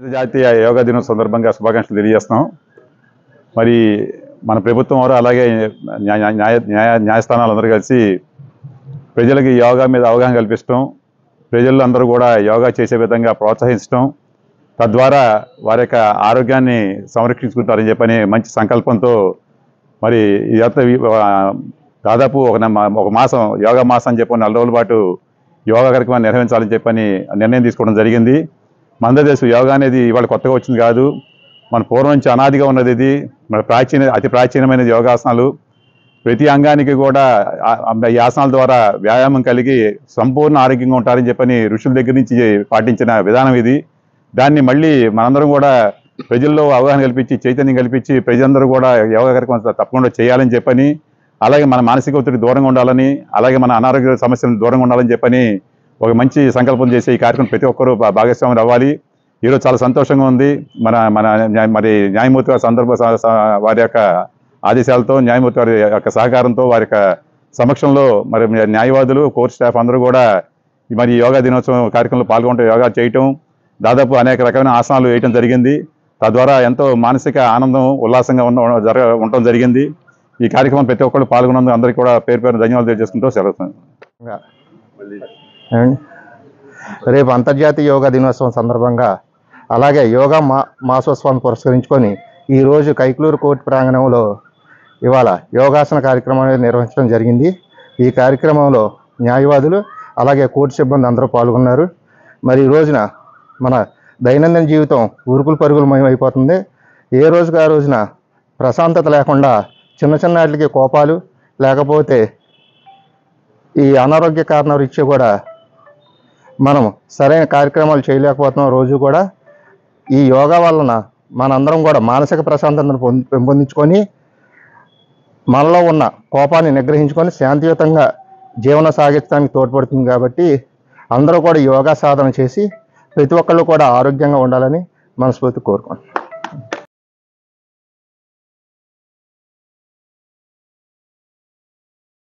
అంతర్జాతీయ యోగా దినం సందర్భంగా శుభాకాంక్షలు తెలియజేస్తున్నాం. మరి మన ప్రభుత్వం వారు అలాగే న్యాయస్థానాలు అందరూ కలిసి ప్రజలకి యోగా మీద అవగాహన కల్పించడం, ప్రజలు అందరూ కూడా యోగా చేసే విధంగా ప్రోత్సహించడం, తద్వారా వారి యొక్క ఆరోగ్యాన్ని సంరక్షించుకుంటారని చెప్పని మంచి సంకల్పంతో మరి దాదాపు ఒక మాసం యోగా మాసం అని చెప్పి 4 రోజుల పాటు యోగా కార్యక్రమాన్ని నిర్వహించాలని చెప్పని నిర్ణయం తీసుకోవడం జరిగింది. మన దేశం యోగా అనేది ఇవాళ కొత్తగా వచ్చింది కాదు, మన పూర్వం నుంచి అనాదిగా ఉన్నది. ఇది మన అతి ప్రాచీనమైనది యోగాసనాలు. ప్రతి అంగానికి కూడా ఈ ఆసనాల ద్వారా వ్యాయామం కలిగి సంపూర్ణ ఆరోగ్యంగా ఉంటారని చెప్పని ఋషుల దగ్గర నుంచి పాటించిన విధానం ఇది. దాన్ని మళ్ళీ మనందరం కూడా ప్రజల్లో అవగాహన కల్పించి, చైతన్యం కల్పించి ప్రజలందరూ కూడా యోగా కార్యక్రమం తప్పకుండా చేయాలని చెప్పని, అలాగే మన మానసిక ఒత్తిడి దూరంగా ఉండాలని, అలాగే మన అనారోగ్య సమస్యలను దూరంగా ఉండాలని చెప్పని ఒక మంచి సంకల్పం చేసి ఈ కార్యక్రమం ప్రతి ఒక్కరూ భాగస్వామ్యం అవ్వాలి. ఈరోజు చాలా సంతోషంగా ఉంది. మరి న్యాయమూర్తి వారి వారి యొక్క ఆదేశాలతో, న్యాయమూర్తి వారి యొక్క సహకారంతో, వారి యొక్క సమక్షంలో మరి న్యాయవాదులు, కోర్టు స్టాఫ్ అందరూ కూడా మరి యోగా దినోత్సవం కార్యక్రమంలో పాల్గొంటూ యోగా చేయటం, దాదాపు అనేక రకమైన ఆసనాలు వేయటం జరిగింది. తద్వారా ఎంతో మానసిక ఆనందం, ఉల్లాసంగా ఉండటం జరిగింది. ఈ కార్యక్రమం ప్రతి ఒక్కరు పాల్గొన్నందుకు అందరికీ కూడా పేరు పేరు ధన్యవాదాలు తెలియజేసుకుంటూ సెలవుతున్నాను. రేపు అంతర్జాతీయ యోగా దినోత్సవం సందర్భంగా, అలాగే యోగా మాసోత్సవాన్ని పురస్కరించుకొని ఈరోజు కైక్లూరు కోర్టు ప్రాంగణంలో ఇవాళ యోగాసన కార్యక్రమాన్ని నిర్వహించడం జరిగింది. ఈ కార్యక్రమంలో న్యాయవాదులు అలాగే కోర్టు సిబ్బంది అందరూ పాల్గొన్నారు. మరి ఈ రోజున మన దైనందిన జీవితం ఉరుకులు పరుగులమయం అయిపోతుంది. ఏ రోజుకి ఆ రోజున ప్రశాంతత లేకుండా చిన్న చిన్న వాటికి కోపాలు, లేకపోతే ఈ అనారోగ్య కారణాల రీత్యా కూడా మనం సరైన కార్యక్రమాలు చేయలేకపోతున్నాం. రోజు కూడా ఈ యోగా వలన మనందరం కూడా మానసిక ప్రశాంతతను పెంపొందించుకొని, మనలో ఉన్న కోపాన్ని నిగ్రహించుకొని శాంతియుతంగా జీవనం సాగించడానికి తోడ్పడుతుంది. కాబట్టి అందరూ కూడా యోగా సాధన చేసి ప్రతి ఒక్కళ్ళు కూడా ఆరోగ్యంగా ఉండాలని మనస్ఫూర్తి కోరుకుంటున్నాను.